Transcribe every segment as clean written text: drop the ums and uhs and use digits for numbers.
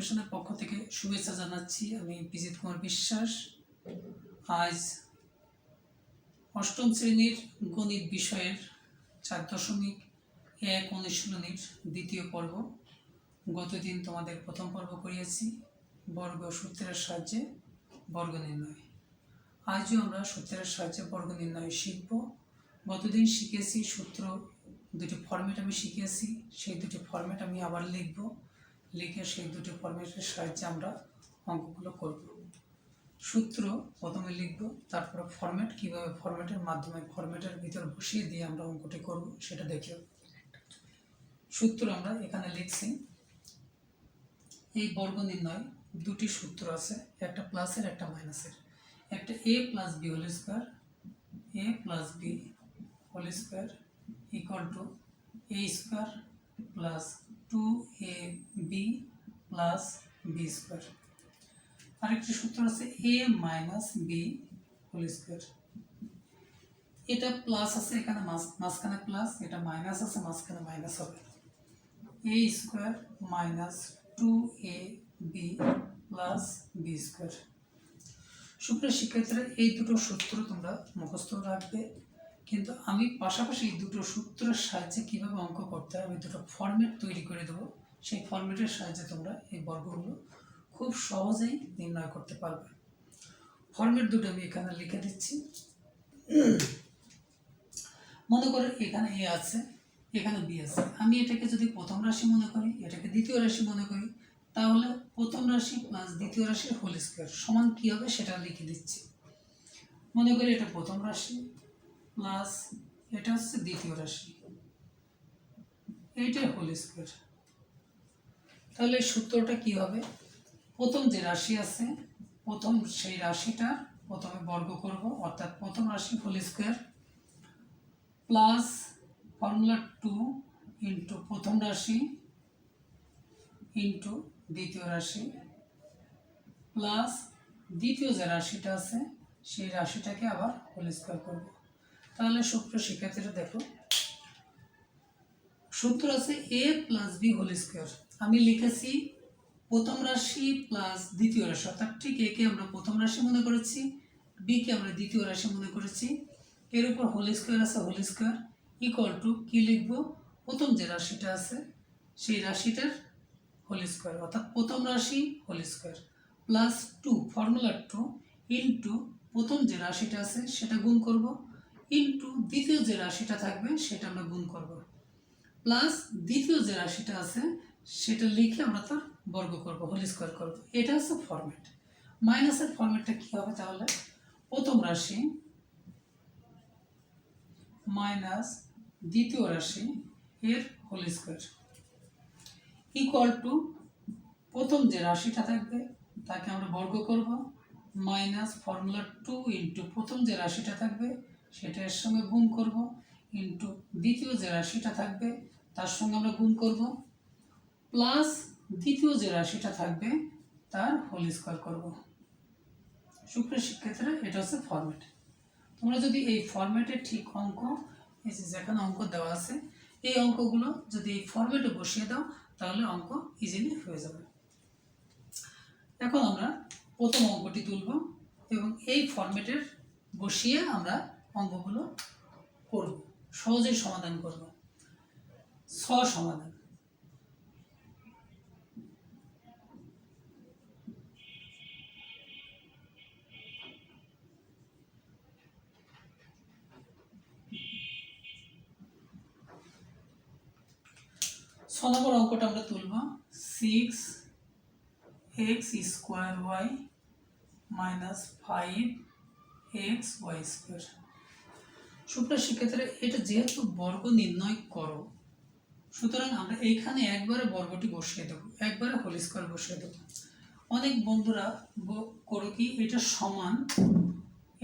ফাউন্ডেশনের পক্ষ থেকে শুভেচ্ছা জানাচ্ছি। আমি বিজিত কুমার বিশ্বাস। আজ অষ্টম শ্রেণীর গণিত বিষয়ের 4.1 অনুশীলনীর দ্বিতীয় পর্ব। গতদিন তোমাদের প্রথম পর্ব করিয়েছি বর্গ সূত্রের সাহায্যে বর্গ নির্ণয়। আজও আমরা সূত্রের সাহায্যে বর্গ নির্ণয় শিখব। গতদিন শিখেছি সূত্র দুটি ফরম্যাট আমি শিখেছি, সেই দুটি ফরম্যাট আমি আবার লিখব, লিখে সেই দুটি ফরম্যাটের সাহায্যে আমরা অঙ্কগুলো করব। সূত্র প্রথমে লিখব, তারপরে ফরম্যাট, কীভাবে ফরম্যাটের মাধ্যমে ফরম্যাটের ভিতর বসিয়ে দিয়ে আমরা অঙ্কটি করব সেটা দেখে। সূত্র আমরা এখানে লিখছি। এই বর্গ নির্ণয় দুটি সূত্র আছে, একটা প্লাসের একটা মাইনাসের। একটা a plus B whole square, a plus B whole square equal to a square plus 2ab plus B square. আরেকটি সূত্র আছে a minus B whole square. এটা প্লাস আছে, এখানে মাঝখানে প্লাস, এটা মাইনাস আছে, মাঝখানে মাইনাস হবে। a square minus 2ab plus B square. সুপ্রিয় শিক্ষার্থীরা, এই দুটো সূত্র তোমরা মুখস্থ রাখবে, কিন্তু আমি পাশাপাশি এই দুটো সূত্রের সাহায্যে কীভাবে অঙ্ক করতে হয় আমি দুটো ফরম্যাট তৈরি করে দেবো। সেই ফরম্যাটের সাহায্যে তোমরা এই বর্গগুলো খুব সহজেই নির্ণয় করতে পারবে। ফরম্যাট দুটো আমি এখানে লিখে দিচ্ছি। মনে করো এখানে এ আছে, এখানে বি আছে। আমি এটাকে যদি প্রথম রাশি মনে করি, এটাকে দ্বিতীয় রাশি মনে করি, তাহলে প্রথম রাশি প্লাস দ্বিতীয় রাশির হোল স্কোয়ার সমান কী হবে সেটা লিখে দিচ্ছি। মনে করি এটা প্রথম রাশি প্লাস এটা হচ্ছে দ্বিতীয় রাশি, এইটাই হোল স্কোয়ার। তাহলে সূত্রটা কি হবে? প্রথম যে রাশি আছে, প্রথম সেই রাশিটা প্রথমে বর্গ করব, অর্থাৎ প্রথম রাশি whole square plus formula 2 into প্রথম রাশি ইন্টু দ্বিতীয় রাশি প্লাস দ্বিতীয় যে রাশিটা আছে সেই রাশিটাকে আবার হোল স্কোয়ার করব। তাহলে সুপ্রিয় শিক্ষার্থীরা দেখো, সূত্র আছে a plus B whole square. আমি লিখেছি প্রথম রাশি প্লাস দ্বিতীয় রাশি, অর্থাৎ ঠিক a কে আমরা প্রথম রাশি মনে করেছি, b কে আমরা দ্বিতীয় রাশি মনে করেছি, এর উপর হোল স্কোয়ার আছে, হোল স্কোয়ার ইকুয়াল টু কি লিখব? প্রথম যে রাশিটা আছে সেই রাশিটার হোল স্কোয়ার, অর্থাৎ প্রথম রাশি whole square plus 2 formula 2 into প্রথম যে রাশিটা আছে সেটা গুণ করব, ইন্টু দ্বিতীয় যে রাশিটা থাকবে সেটা আমরা গুণ করব, প্লাস দ্বিতীয় যে রাশিটা আছে সেটা লিখে আমরা তার বর্গ করব, হোল স্কোয়ার করব। এটা হচ্ছে ফরম্যাট। মাইনাসের ফরম্যাটটা কী হবে? তাহলে প্রথম রাশি মাইনাস দ্বিতীয় রাশি এর হোল স্কোয়ার ইকুয়াল টু প্রথম যে রাশিটা থাকবে তাকে আমরা বর্গ করব, মাইনাস ফর্মুলা 2 ইন্টু প্রথম যে রাশিটা থাকবে সেটা এর সঙ্গে গুণ করব, ইন্টু দ্বিতীয় যে রাশিটা থাকবে তার সঙ্গে আমরা গুণ করব, প্লাস দ্বিতীয় যে রাশিটা থাকবে তার হোল স্কোয়ার করব। সুপ্রিয় শিক্ষার্থীরা, এটা হচ্ছে ফরম্যাট। তোমরা যদি এই ফরম্যাটের ঠিক অঙ্ক, এই যে যেখানে অঙ্ক দেওয়া আছে এই অঙ্কগুলো যদি এই ফরম্যাটে বসিয়ে দাও তাহলে অঙ্ক ইজিলি হয়ে যাবে। এখন আমরা প্রথম অঙ্কটি তুলব এবং এই ফরম্যাটের বসিয়ে আমরা অঙ্কগুলো করব, সহজেই সমাধান করব। সমাধান। নম্বর অঙ্কটা আমরা তুলব 6x square y minus 5x y square. সুপ্রিয় শিক্ষার্থীরা, এটা যেহেতু বর্গ নির্ণয় করো, সুতরাং আমরা এইখানে একবারে বর্গটি বসিয়ে দেবো, একবারে হোল স্কোয়ার বসিয়ে দেবো। অনেক বন্ধুরা করো কি, এটা সমান,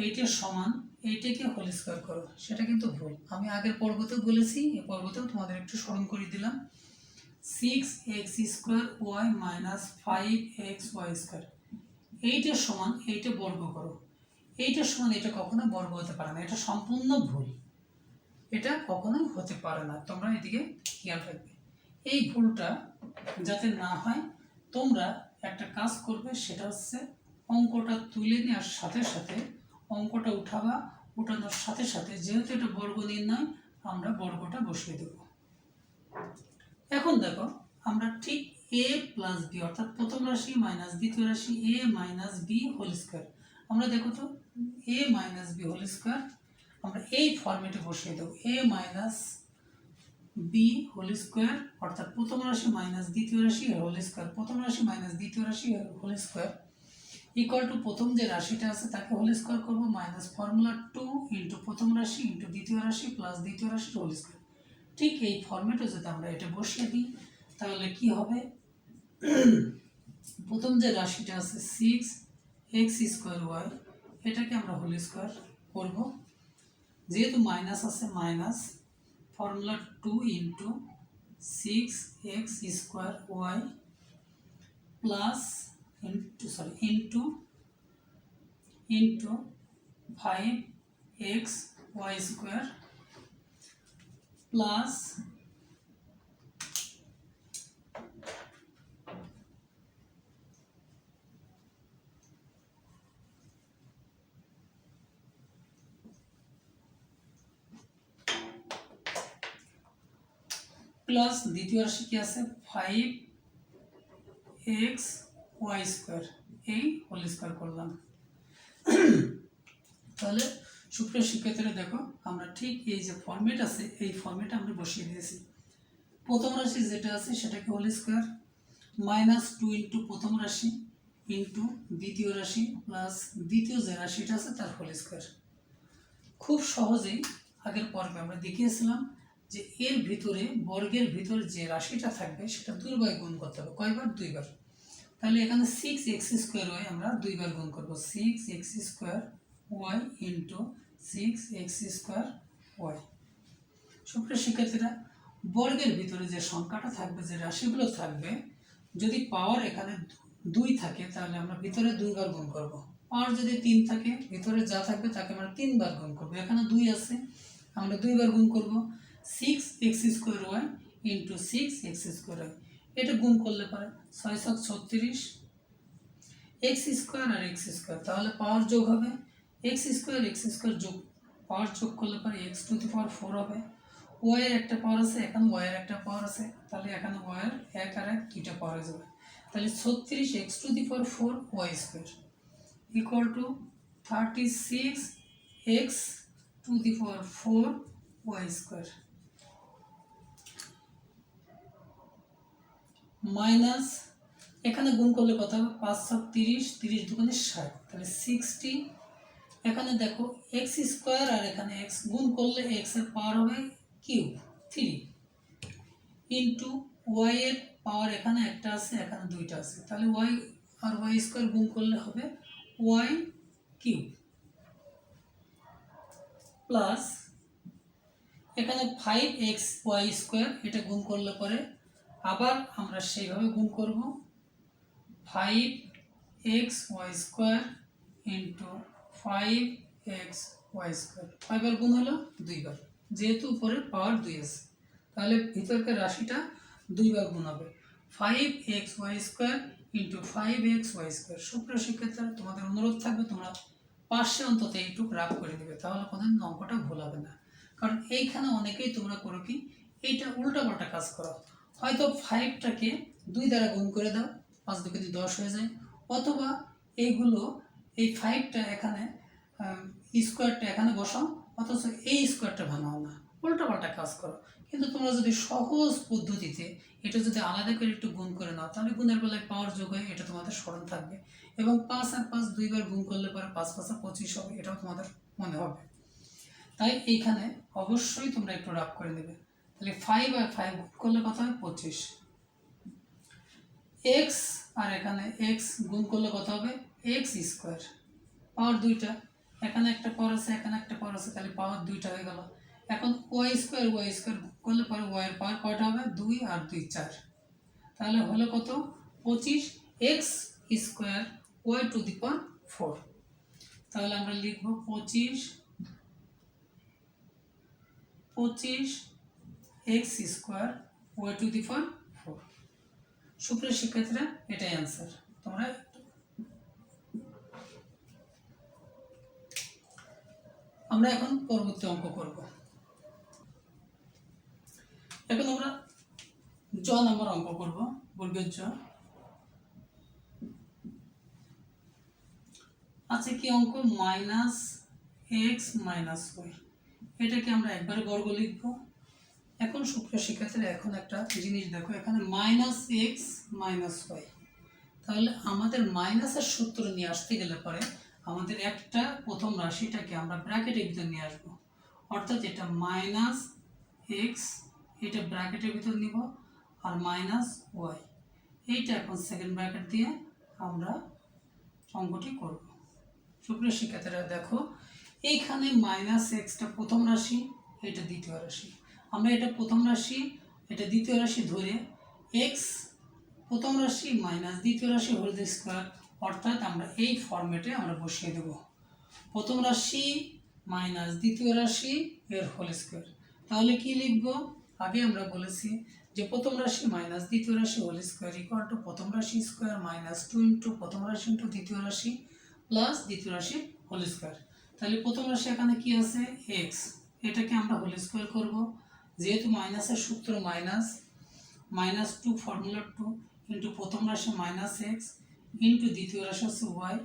এইটা সমান, এইটাকে হোল স্কোয়ার করো, সেটা কিন্তু ভুল। আমি আগের পর্বতেও বলেছি, এই পর্বতেও তোমাদের একটু স্মরণ করে দিলাম। 6x square Y minus 5x Y square, এইটা সমান এইটা বর্গ করো, এইটা সমান এটা কখনো বর্গ হতে পারে না, এটা সম্পূর্ণ ভুল, এটা কখনোই হতে পারে না। তোমরা এদিকে খেয়াল রাখবে। এই ভুলটা যাতে না হয় তোমরা একটা কাজ করবে, সেটা হচ্ছে অঙ্কটা তুলে নেওয়ার সাথে সাথে অঙ্কটা উঠানোর সাথে সাথে যেহেতু এটা বর্গ নির্ণয়, আমরা বর্গটা বসিয়ে দেব। এখন দেখো আমরা ঠিক a প্লাস বি অর্থাৎ প্রথম রাশি মাইনাস দ্বিতীয় রাশি a minus B whole square, আমরা দেখো তো a minus B whole square আমরা এই ফর্মেটে বসিয়ে দেবো। a minus B whole square অর্থাৎ প্রথম রাশি মাইনাস দ্বিতীয় রাশি হোল স্কোয়ার, প্রথম রাশি মাইনাস দ্বিতীয় রাশি হোল স্কোয়ার ইকুয়াল টু প্রথম যে রাশিটা আছে তাকে হোল স্কোয়ার করবো, মাইনাস ফর্মুলা 2 ইন্টু প্রথম রাশি ইন্টু দ্বিতীয় রাশি প্লাস দ্বিতীয় রাশি হোল স্কোয়ার। ঠিক এই ফর্মেটে যদি আমরা এটা বসিয়ে দিই তাহলে কি হবে, প্রথম যে রাশিটা আছে 6x স্কোয়ার ওয়াই, এটাকে আমরা হোল স্কোয়ার করব, যেহেতু মাইনাস আছে minus formula 2 into 6x square Y plus into 5x Y square plus plus দ্বিতীয় রাশি কি আছে 5x ওয়াই স্কোয়ার, এই হোল স্কোয়ার করলাম। তাহলে সুপ্রিয় শিক্ষার্থীরা দেখো আমরা ঠিক এই যে ফর্মেট আছে এই ফর্মেটে আমরা বসিয়ে দিয়েছি। প্রথম রাশি যেটা আছে সেটাকে হোল স্কোয়ার, মাইনাস 2 ইন্টু প্রথম রাশি ইন্টু দ্বিতীয় রাশি প্লাস দ্বিতীয় যে রাশিটা আছে তার হোল স্কোয়ার। খুব সহজেই আগের পর্বে আমরা দেখিয়েছিলাম যে এর ভিতরে বর্গের ভিতরে যে রাশিটা থাকবে সেটা 2 বার গুণ করতে হবে। কয়বার? 2 বার। তাহলে এখানে 6x স্কোয়ার ওয়াই আমরা 2 বার গুণ করব, 6x square Y into 6x square Y. সুপ্রিয় শিক্ষার্থীরা বর্গের ভিতরে যে সংখ্যাটা থাকবে, যে রাশিগুলো থাকবে, যদি পাওয়ার এখানে 2 থাকে তাহলে আমরা ভিতরে 2 বার গুণ করব। পাওয়ার যদি 3 থাকে ভিতরে যা থাকবে তাকে আমরা 3 বার গুণ করব। এখানে 2 আছে আমরা 2 বার গুণ করব, 6x square Y into 6x square Y. এটা গুণ করলে পারে 6 × 36 x স্কোয়ার আর x স্কোয়ার, তাহলে পাওয়ার যোগ হবে x স্কোয়ার যোগ পাওয়ার যোগ করলে পারে x টু দি পাওয়ার 4 হবে। y এর একটা পাওয়ার আছে, এখানে y এর একটা পাওয়ার আছে, তাহলে এখানে y এর 1 আর 1 দুইটা পাওয়ার হয়ে যাবে। তাহলে 36 x two the power 4 y square equal two 36 x two the power 4 y square minus এখানে গুণ করলে কত হবে 5 × 30, 30 দুগুণে 60, তাহলে 60। এখানে দেখো x স্কোয়ার আর এখানে x গুণ করলে x এর পাওয়ার হবে কিউব 3 ইন্টু y এর পাওয়ার এখানে একটা আছে এখানে দুইটা আছে, তাহলে y আর y স্কোয়ার গুণ করলে হবে y কিউব প্লাস এখানে 5x y স্কোয়ার, এটা গুণ করলে পরে আবার আমরা সেইভাবে গুণ করব 5x y square into 5x y square. কয়বার গুণ হলো? 2 বার, যেহেতু উপরে পাওয়ার 2 আছে তাহলে ভিতরকার রাশিটা 2 বার গুণ হবে, 5x y square into 5x y square. সুপ্রিয় শিক্ষার্থীরা তোমাদের অনুরোধ থাকবে তোমরা পাশে অন্তত এইটুকু রাফ করে দেবে, তাহলে কোনোদিন অঙ্কটা ভুল হবে না। কারণ এইখানে অনেকেই তোমরা করো কি এইটা উল্টাপাল্টা কাজ করো, হয়তো 5টাকে 2 দ্বারা গুণ করে দাও, 5 × 2 = 10 হয়ে যায়, অথবা এইগুলো এই 5টা এখানে স্কোয়ারটা এখানে বসাও, অথচ এই স্কোয়ারটা ভাঙাও না, উল্টাপাল্টা কাজ করো। কিন্তু তোমরা যদি সহজ পদ্ধতিতে এটা যদি আলাদা করে একটু গুণ করে নাও তাহলে গুণের বেলায় পাওয়ার যোগ হয়, এটা তোমাদের স্মরণ থাকবে। এবং 5 আর 5 2 বার গুণ করলে পরে 5 × 5 = 25 হবে, এটাও তোমাদের মনে হবে। তাই এইখানে অবশ্যই তোমরা একটু রাফ করে নেবে। তাহলে 5 আর 5 গুণ করলে কত হয়? 25। x আর এখানে x গুণ করলে কত হবে? x স্কোয়ার, পাওয়ার 2টা, এখানে একটা পাওয়ার আছে এখানে একটা পাওয়ার আছে, তাহলে পাওয়ার 2টা হয়ে গেল। এখন y স্কোয়ার করলে পরে y এর পাওয়ার কয়টা হবে? 2 আর 2 4, তাহলে হলো কত? 25x square y to the power 4। তাহলে আমরা লিখব 25x square y to the power 4। সুপ্রিয় শিক্ষার্থীরা এটাই অ্যান্সার। তোমরা আমরা এখন পরবর্তী অঙ্ক করব। এখন আমরা জ নাম্বার অঙ্ক করব, বর্গের জ। আচ্ছা, কি অঙ্ক? মাইনাস এক্স মাইনাস ওয়াই, এটাকে আমরা একবারে বর্গ লিখব। এখন সুপ্রিয় শিক্ষার্থীরা, এখন একটা জিনিস দেখো, এখানে মাইনাস এক্স মাইনাস ওয়াই, তাহলে আমাদের মাইনাসের সূত্র নিয়ে আসতে গেলে পরে আমাদের একটা প্রথম রাশিটাকে আমরা ব্র্যাকেটের ভিতর নিয়ে আসবো, অর্থাৎ এটা মাইনাস এক্স, এটা ব্র্যাকেটের ভিতর নিব, আর মাইনাস ওয়াই এইটা এখন সেকেন্ড ব্র্যাকেট দিয়ে আমরা অঙ্কটি করব। সুপ্রিয় শিক্ষার্থীরা দেখো, এইখানে মাইনাস এক্সটা প্রথম রাশি, এটা দ্বিতীয় রাশি। আমরা এটা প্রথম রাশি, এটা দ্বিতীয় রাশি ধরে এক্স প্রথম রাশি মাইনাস দ্বিতীয় রাশি হোল স্কোয়ার, অর্থাৎ আমরা এই ফর্মেটে আমরা বসিয়ে দেব প্রথম রাশি মাইনাস দ্বিতীয় রাশি এর হোল স্কোয়ার। তাহলে কি লিখব? আগে আমরা বলেছি যে প্রথম রাশি মাইনাস দ্বিতীয় রাশি হোল স্কোয়ার ইকুয়াল টু প্রথম রাশি স্কোয়ার মাইনাস 2 ইন্টু প্রথম রাশি ইন্টু দ্বিতীয় রাশি প্লাস দ্বিতীয় রাশি হোল স্কোয়ার। তাহলে প্রথম রাশি এখানে কি আছে? এক্স, এটাকে আমরা হোল স্কোয়ার করব। যেহেতু মাইনাসের সূত্র মাইনাস, মাইনাস 2 ফর্মুলা 2 ইন্টু প্রথম রাশি মাইনাস এক্স ইন্টু দ্বিতীয় রাশি হচ্ছে Y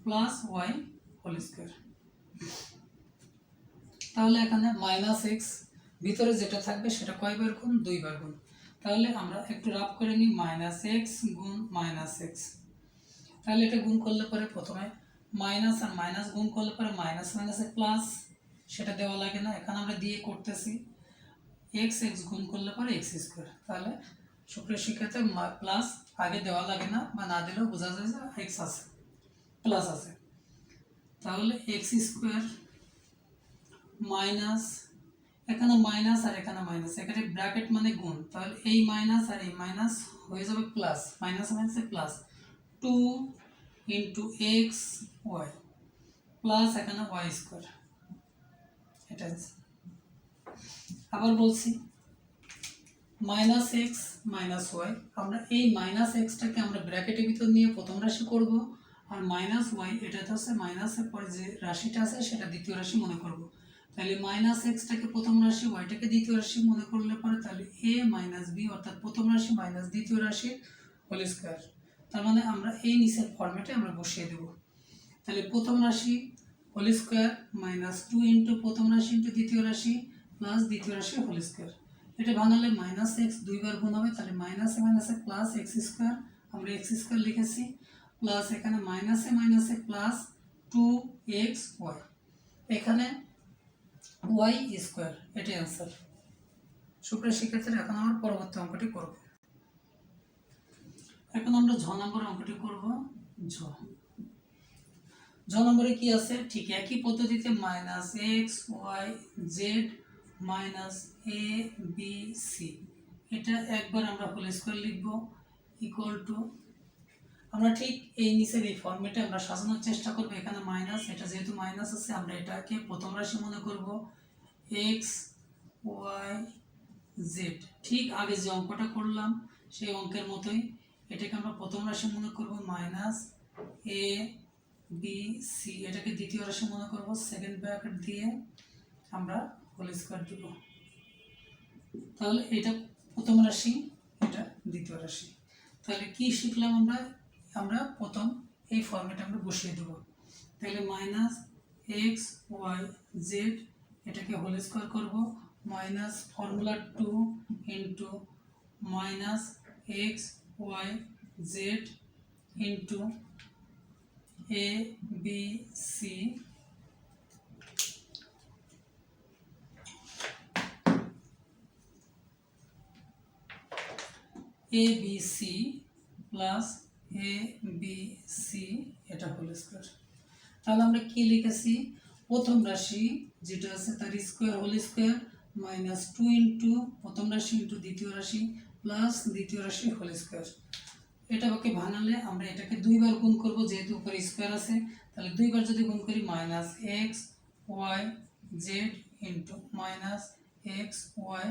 plus Y whole square. তাহলে এখানে মাইনাস এক্স ভিতরে যেটা থাকবে সেটা কয়বার গুণ? 2 বার গুণ। তাহলে আমরা একটু রাফ করে নিই, মাইনাস এক্স গুণ মাইনাস এক্স। তাহলে এটা গুণ করলে পরে প্রথমে মাইনাস আর মাইনাস গুণ করলে পরে মাইনাস মাইনাসে প্লাস, সেটা দেওয়া লাগে না, এখানে আমরা দিয়ে করতেছি। এক্স এক্স গুণ করলে পরে এক্স স্কোয়ার। তাহলে সুপ্রিয় শিক্ষার্থী, প্লাস আগে দেওয়া লাগে না, বা না দিলেও বোঝা যায় যে এক্স আছে, প্লাস আছে। তাহলে এক্স স্কোয়ার মাইনাস, এখানে মাইনাস আর এখানে মাইনাস, এখানে ব্র্যাকেট মানে গুণ, তাহলে এই মাইনাস আর এই মাইনাস হয়ে যাবে প্লাস, মাইনাস মাইনাসে plus 2 into x Y plus এখানে ওয়াই স্কোয়ার। এটা আবার বলছি, মাইনাস এক্স মাইনাস ওয়াই, আমরা এই মাইনাস এক্সটাকে আমরা ব্র্যাকেটের ভিতর নিয়ে প্রথম রাশি করব, আর মাইনাস ওয়াই এটা হচ্ছে মাইনাসের পরে যে রাশিটা আছে সেটা দ্বিতীয় রাশি মনে করব। তাহলে মাইনাস এক্সটাকে প্রথম রাশি, ওয়াইটাকে দ্বিতীয় রাশি মনে করলে পরে তাহলে এ মাইনাস বি, অর্থাৎ প্রথম রাশি মাইনাস দ্বিতীয় রাশি হোল স্কোয়ার। তার মানে আমরা এই নিচের ফর্মেটে আমরা বসিয়ে দেব। তাহলে প্রথম রাশি হোল স্কোয়ার মাইনাস 2 ইন্টু প্রথম রাশি ইন্টু দ্বিতীয় রাশি প্লাস দ্বিতীয় রাশি হোল স্কোয়ার। এটা ভাঙালে মাইনাস এক্স 2 বার গুণ হবে, তাহলে মাইনাসে মাইনাসে প্লাস এক্স স্কোয়ার, আমরা এক্স স্কোয়ার লিখেছি, প্লাস এখানে মাইনাসে মাইনাসে প্লাস 2x ওয়াই, এখানে ওয়াই স্কোয়ার, এটাই অ্যান্সার। সুপ্রিয় শিক্ষার্থীরা, এখন আমরা পরবর্তী অঙ্কটি করব। এখন আমরা ঝ নম্বরের অঙ্কটি করব। ঝ নম্বরে কি আছে? ঠিক একই পদ্ধতিতে minus x Y z minus a b c, এটা একবার আমরা হোল স্কোয়ার লিখব ইকুয়াল টু, আমরা ঠিক এই নিচের এই ফর্মেটে আমরা সাজানোর চেষ্টা করব। এখানে মাইনাস, এটা যেহেতু মাইনাস আছে আমরা এটাকে প্রথম রাশি মনে করব এক্স ওয়াই জেড। ঠিক আগে যে অঙ্কটা করলাম সেই অঙ্কের মতোই এটাকে আমরা প্রথম রাশি মনে করব মাইনাস এ বি সি, এটাকে দ্বিতীয় রাশি মনে করব, সেকেন্ড ব্র্যাকেট দিয়ে আমরা হোল স্কোয়ার দিব। তাহলে এটা প্রথম রাশি, এটা দ্বিতীয় রাশি। তাহলে কি শিখলাম আমরা? আমরা প্রথম এই ফর্মেটে আমরা বসিয়ে দেব। তাহলে মাইনাস এক্স ওয়াই জেড, এটাকে হোল স্কোয়ার করব, minus formula 2 into minus x Y Z into a b c a b c plus a b c, এটা হোল স্কোয়ার। তাহলে আমরা কি লিখেছি? প্রথম রাশি যেটা আছে তার square whole square minus 2 into প্রথম রাশি ইন্টু দ্বিতীয় রাশি প্লাস দ্বিতীয় রাশি হোল স্কোয়ার। এটাকে ভাঙালে আমরা এটাকে 2 বার গুণ করব, যেহেতু উপরে স্কোয়ার আছে। তাহলে 2 বার যদি গুণ করি minus x Y Z into minus x Y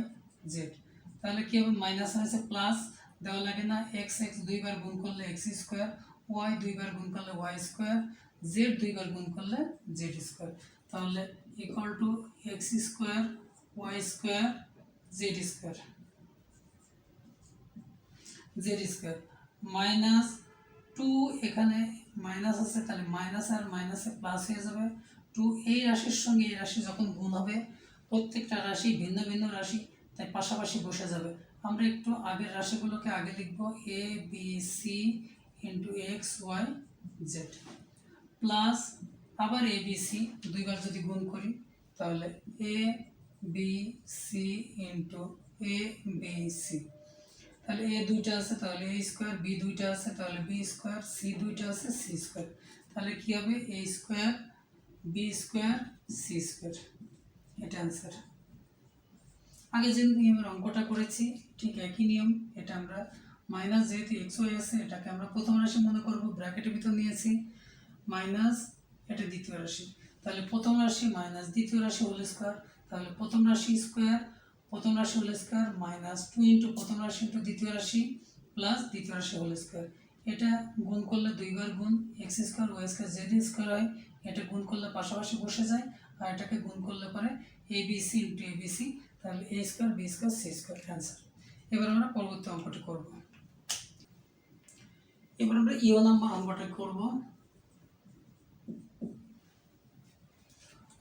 Z, তাহলে কি হবে? মাইনাস আছে প্লাস, দেওয়া লাগে না, এক্স এক্স 2 বার গুণ করলে এক্স স্কোয়ার, ওয়াই দুইবার গুণ করলে ওয়াই স্কোয়ার, জেড দুইবার গুণ করলে জেড স্কোয়ার, তাহলে equal to X square Y square Z square, Z square minus two, এখানে মাইনাস আছে তাহলে মাইনাস আর মাইনাসে প্লাস হয়ে যাবে টু। এই রাশির সঙ্গে এই রাশি যখন গুণ হবে, প্রত্যেকটা রাশি ভিন্ন ভিন্ন রাশি, তাই পাশাপাশি বসে যাবে। আমরা একটু আগের রাশিগুলোকে আগে লিখব, a b c into x Y z plus আবার এ বি সি দুইবার যদি গুণ করি তাহলে a b c into a b c, তাহলে এ দুইটা আছে তাহলে এ স্কোয়ার, বি দুইটা আছে তাহলে বি স্কোয়ার, সি দুইটা আছে সি স্কোয়ার, তাহলে কী হবে a square b square c square, এটা অ্যান্সার। আগে যে নিয়মের অঙ্কটা করেছি ঠিক একই নিয়ম, এটা আমরা মাইনাস যেহেতু এক্স ওয়াই আছে এটাকে আমরা প্রথম রাশি মনে করব, ব্র্যাকেটের ভিতর নিয়েছি মাইনাস, এটা দ্বিতীয় রাশি, তাহলে প্রথম রাশি মাইনাস দ্বিতীয় রাশি হোল স্কোয়ার, তাহলে প্রথম রাশি স্কোয়ার প্রথম রাশি whole square minus two into প্রথম রাশি ইন্টু দ্বিতীয় রাশি প্লাস দ্বিতীয় রাশি হোল স্কোয়ার, এটা গুণ করলে দুইবার গুণ X square Y square Z square হয়, এটা গুণ করলে পাশাপাশি বসে যায়, আর এটাকে গুণ করলে পরে a b c into a b c, তাহলে a square b square c square answer. এবার আমরা পরবর্তী অঙ্কটি করব। এবার আমরা ইও নাম্বার অঙ্কটা করব।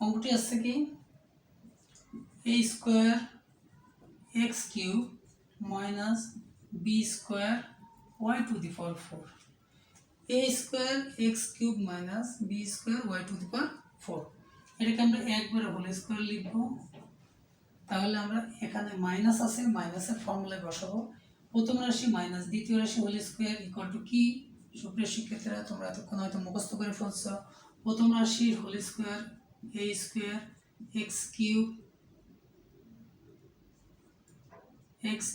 অঙ্কটি আসছে কি a square x cube minus b square Y to the power four, a square x cube minus b square Y to the power four, এটাকে আমরা একবারে হোল স্কোয়ার লিখব। তাহলে আমরা এখানে মাইনাস আছে, মাইনাসের ফর্মুলায় বসাবো, প্রথম রাশি মাইনাস দ্বিতীয় রাশি হোল স্কোয়ার ইকুয়াল টু কি, সুপ্রিয় শিক্ষার্থীরা তোমরা এতক্ষণ হয়তো মুখস্থ করে ফেলছ, প্রথম রাশির whole square A square x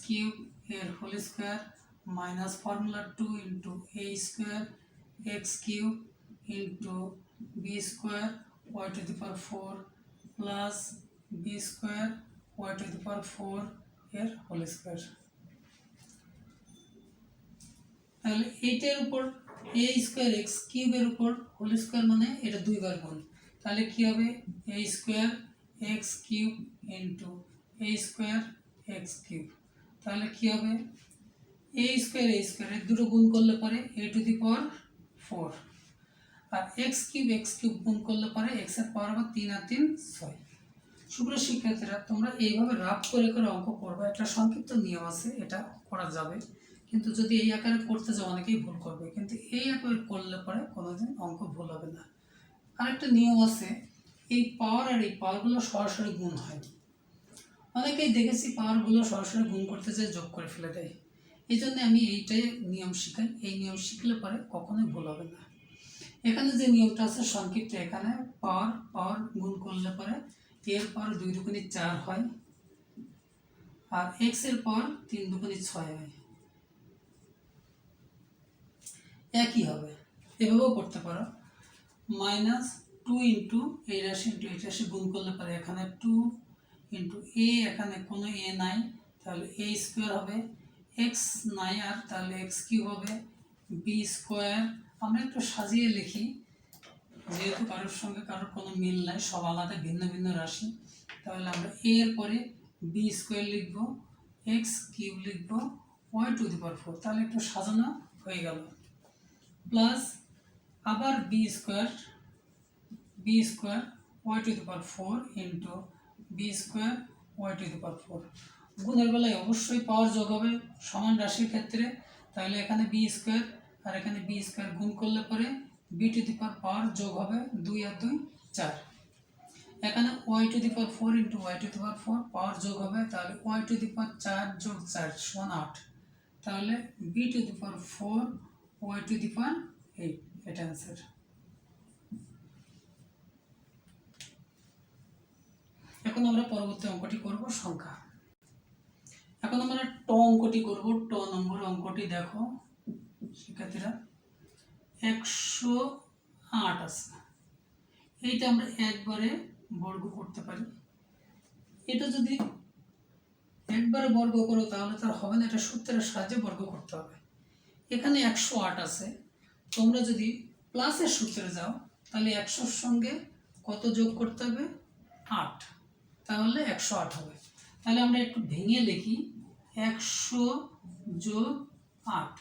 cube এর whole square minus formula two into A square x cube into B square Y to the power four plus B square Y to the power four এর whole square. তাহলে এইটার উপর এ square x কিউবের উপর whole square মানে এটা দুইবার গুণ, তাহলে কি হবে a square x cube into A square x cube, তাহলে কি হবে এ স্কোয়ার এর দুটো গুণ করলে পরে a to the power four, আর এক্স কিউব গুণ করলে পরে এক্স এর পাওয়ার আবার 3 আর 3 6। সুপ্রিয় শিক্ষার্থীরা তোমরা এইভাবে রাফ করে করে অঙ্ক করবে, একটা সংক্ষিপ্ত নিয়ম আছে এটা করা যাবে, কিন্তু যদি এই আকারে করতে যাও অনেকেই ভুল করবে, কিন্তু এই আকারে করলে পরে কোনোদিন অঙ্ক ভুল হবে না। আরেকটা নিয়ম আছে, এই পাওয়ার আর এই পাওয়ারগুলো সরাসরি গুণ হয়, অনেকেই দেখেছি পাওয়ারগুলো সরাসরি গুণ করতে যায় যোগ করে ফেলে দেয়, এই জন্য আমি এইটাই নিয়ম শিখাই, এই নিয়ম শিখলে পরে কখনোই ভুল হবে না। এখানে যে নিয়মটা আছে সংক্ষিপ্ত, এখানে পাওয়ার গুণ করলে পরে এর পাওয়ার 2 দুগুণে 4 হয়, আর এক্স এর পাওয়ার 3 দুগুণে 6 হয়, একই হবে। এভাবেও করতে পারো, মাইনাস টু ইন্টু এই রাশি ইন্টু এই রাশি গুণ করলে পরে এখানে 2 ইন্টু এ, এখানে কোনো এ নাই তাহলে এ স্কোয়ার হবে, এক্স নাই আর তাহলে এক্স কিউব হবে, বি স্কোয়ার, আমরা একটু সাজিয়ে লিখি যেহেতু কারোর সঙ্গে কারোর কোনো মিল নাই, সব আলাদা ভিন্ন ভিন্ন রাশি, তাহলে আমরা এ এর পরে বি স্কোয়ার লিখবো, এক্স কিউব লিখবো, Y to the power four, তাহলে একটু সাজানো হয়ে গেল, প্লাস আবার B square Y to the power four into B square Y to the power four. গুণের বেলায় অবশ্যই পাওয়ার যোগ হবে সমান রাশির ক্ষেত্রে, তাহলে এখানে বি স্কোয়ার আর এখানে বি স্কোয়ার গুণ করলে পরে বি টু দি পাওয়ার যোগ হবে 2 আর 2 4, এখানে Y to the power four into Y to the power four power যোগ হবে, তাহলে ওয়াই টু দি পাওয়ার 4 যোগ 4 সমান 8, তাহলে b to the power four y to the power 8, এটা অ্যান্সার। এখন আমরা পরবর্তী অঙ্কটি করব সংখ্যা। এখন আমরা ট অঙ্কটি করব, ট নম্বর অঙ্কটি দেখো শিক্ষার্থীরা 108 আছে, এইটা আমরা একবারে বর্গ করতে পারি, এটা যদি একবারে বর্গ করো তাহলে তার হবে না, এটা সূত্রের সাহায্যে বর্গ করতে হবে। এখানে 108 আছে, তোমরা যদি প্লাসের সূত্রে যাও তাহলে 100-র সঙ্গে কত যোগ করতে হবে? 8, তাহলে 108 হবে। তাহলে আমরা একটু ভেঙে লিখি 100 যোগ 8,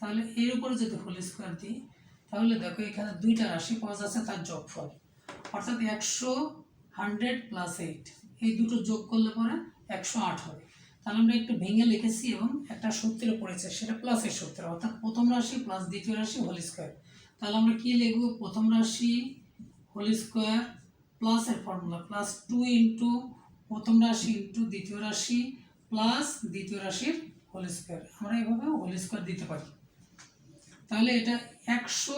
তাহলে এর উপরে যদি হোল স্কোয়ার দিই তাহলে দেখো এখানে দুইটা রাশি পাওয়া যাচ্ছে তার যোগফল, অর্থাৎ 100, 100 প্লাস 8 এই দুটো যোগ করলে পরে 108 হবে। তাহলে আমরা একটু ভেঙে লিখেছি এবং একটা সূত্র পড়েছে, সেটা প্লাসের সূত্র, অর্থাৎ প্রথম রাশি প্লাস দ্বিতীয় রাশি হোল স্কোয়ার। তাহলে আমরা কি লিখব? প্রথম রাশি হোল স্কোয়ার প্লাসের ফর্মুলা প্লাস 2 ইন্টু প্রথম রাশি ইন্টু দ্বিতীয় রাশি প্লাস দ্বিতীয় রাশির হোল স্কোয়ার। আমরা এইভাবে হোল স্কোয়ার দিতে পারি। তাহলে এটা 100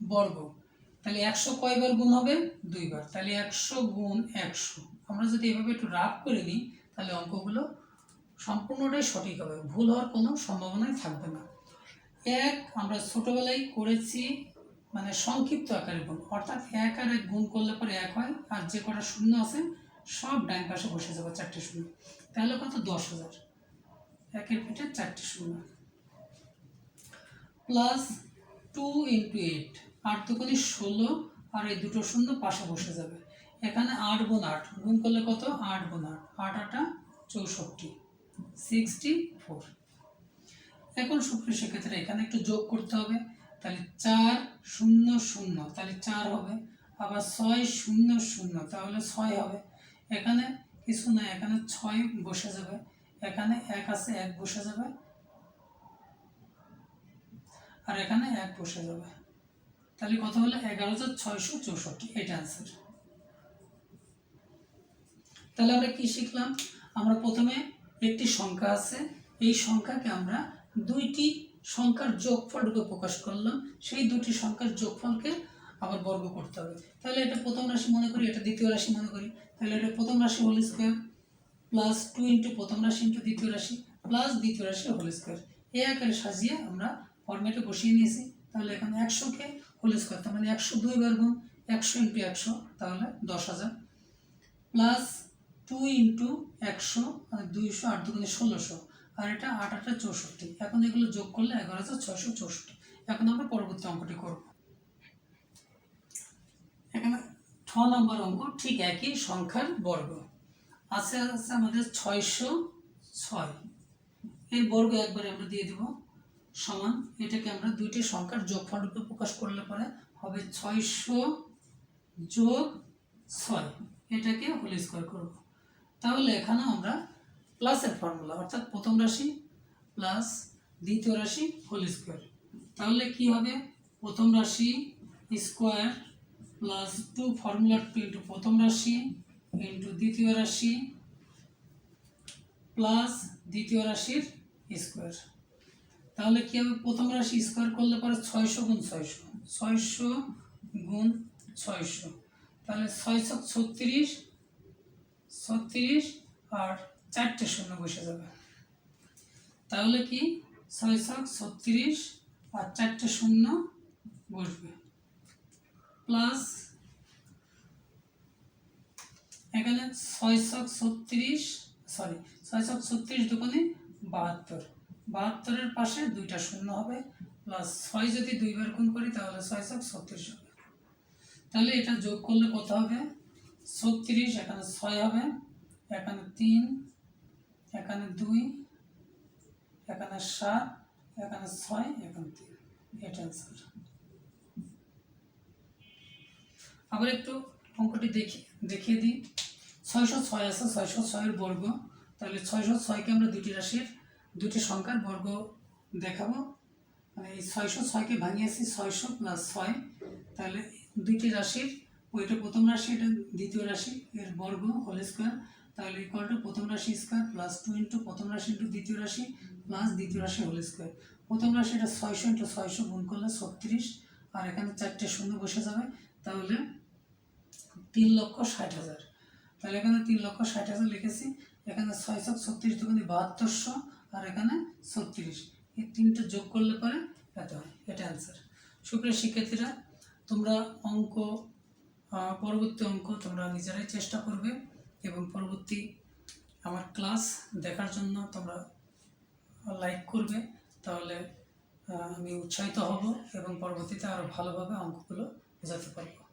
বর্গ, তাহলে 100 কয়বার গুণ হবে? 2 বার। তাহলে 100 গুণ 100 আমরা যদি এভাবে একটু রাফ করে নিই তাহলে অঙ্কগুলো সম্পূর্ণটাই সঠিক হবে, ভুল হওয়ার কোনো সম্ভাবনাই থাকবে না। আমরা ছোটবেলায় করেছি মানে সংক্ষিপ্ত আকারে গুণ, অর্থাৎ 1 আর 1 গুণ করলে পরে 1 হয়, আর যে কটা শূন্য আছে সব ডান পাশে বসে যাবে 4টে শূন্য। তাহলে কত? 10,000। 1-এর পিঠে 4টে শূন্য প্লাস 2 ইন্টু 8, 8 দুগুণে 16, আর এই দুটো শূন্য পাশে বসে যাবে। এখানে 8 গুণ 8 গুণ করলে কত? 8 গুণ 8, 8 8 64, 64। এখন সুপ্রিয় সেক্ষেত্রে এখানে একটু যোগ করতে হবে, তাহলে 4 0 0 তাহলে 4 হবে, আবার 6 0 0 তাহলে 6 হবে। এখানে কিছু না, এখানে 6 বসে যাবে, এখানে 1 আছে 1 বসে যাবে, আর এখানে 1 বসে যাবে। তাহলে কত হলো? 11,664, এটা অ্যান্সার। তাহলে আমরা কি শিখলাম? আমরা প্রথমে একটি সংখ্যা আছে, এই সংখ্যাকে আমরা দুইটি সংখ্যার যোগফল রূপে প্রকাশ করলাম, সেই দুটি সংখ্যার যোগফলকে আবার বর্গ করতে হবে। তাহলে এটা প্রথম রাশি মনে করি, এটা দ্বিতীয় রাশি মনে করি, তাহলে এটা প্রথম রাশি হোল স্কোয়ার প্লাস 2 ইন্টু প্রথম রাশি ইন্টু দ্বিতীয় রাশি প্লাস দ্বিতীয় রাশি হোল স্কোয়ার, এই আকারে সাজিয়ে আমরা ফর্মেটে বসিয়ে নিয়েছি। তাহলে এখন 100কে হোল স্কোয়ার, তার মানে 102 বার গুণ 100 ইন্টু 100 তাহলে 10,000 প্লাস 2 ইন্টু 100 মানে 200, 8 দুগুণে 1600, আর এটা 8 8 64। এখন এগুলো যোগ করলে 11,664। এখন আমরা পরবর্তী অঙ্কটি করব। এখানে 6 নম্বর অঙ্ক, ঠিক একই সংখ্যার বর্গ আছে আমাদের 606, এর বর্গ একবারে আমরা দিয়ে দেব সমান, এটাকে আমরা দুইটি সংখ্যার যোগফল রূপে প্রকাশ করলে পরে হবে 600 যোগ 6, এটাকে হোল স্কোয়ার করব। তাহলে এখানে আমরা প্লাসের ফর্মুলা, অর্থাৎ প্রথম রাশি প্লাস দ্বিতীয় রাশি হোল স্কোয়ার, তাহলে কি হবে? প্রথম রাশি স্কোয়ার প্লাস 2 ফর্মুলা 2 ইন্টু প্রথম রাশি ইন্টু দ্বিতীয় রাশি প্লাস দ্বিতীয় রাশির স্কোয়ার। তাহলে কি হবে? প্রথম রাশি স্কোয়ার করলে পরে 600 গুণ 600, 600 গুণ 600, তাহলে 6 36, 36 আর 4টে শূন্য বসে যাবে। তাহলে কি 6 36 আর 4টে শূন্য বসবে, প্লাস এখানে 6 36 দুগুণে 72, 72-এর পাশে দুইটা শূন্য হবে, প্লাস 6 যদি 2 বার গুণ করি তাহলে 6 36 হবে। তাহলে এটা যোগ করলে কত হবে? 36, এখানে 6 হবে, এখানে 3, এখানে 2, এখানে 7, এখানে 6, এখানে 3, এটা অ্যান্সার। আবার একটু অঙ্কটি দেখিয়ে দিই। 606 আছে, 606-এর বর্গ, তাহলে 606-কে আমরা দুটি সংখ্যার বর্গ দেখাবো, মানে এই 606-কে ভাঙিয়েছি 600 প্লাস 6, তাহলে দুইটি রাশির, ওইটা প্রথম রাশি এটা দ্বিতীয় রাশি, এর বর্গ হোল স্কোয়ার, তাহলে ইকুয়াল টু প্রথম রাশি স্কোয়ার প্লাস 2 ইন্টু প্রথম রাশি ইন্টু দ্বিতীয় রাশি প্লাস দ্বিতীয় রাশি হোল স্কোয়ার। প্রথম রাশি এটা 600 ইন্টু 600 গুণ করলে 36, আর এখানে 4টে শূন্য বসে যাবে, তাহলে 3,60,000। তাহলে এখানে 3,60,000 লিখেছি, এখানে 6 36 দুগুণে 7200, আর এখানে 36, এই তিনটে যোগ করলে পরে এত হয়, এটা অ্যান্সার। সুপ্রিয় শিক্ষার্থীরা, তোমরা পরবর্তী অঙ্ক তোমরা নিজেরাই চেষ্টা করবে, এবং পরবর্তী আমার ক্লাস দেখার জন্য তোমরা লাইক করবে, তাহলে আমি উৎসাহিত হব এবং পরবর্তীতে আরও ভালোভাবে অঙ্কগুলো বোঝাতে পারবো।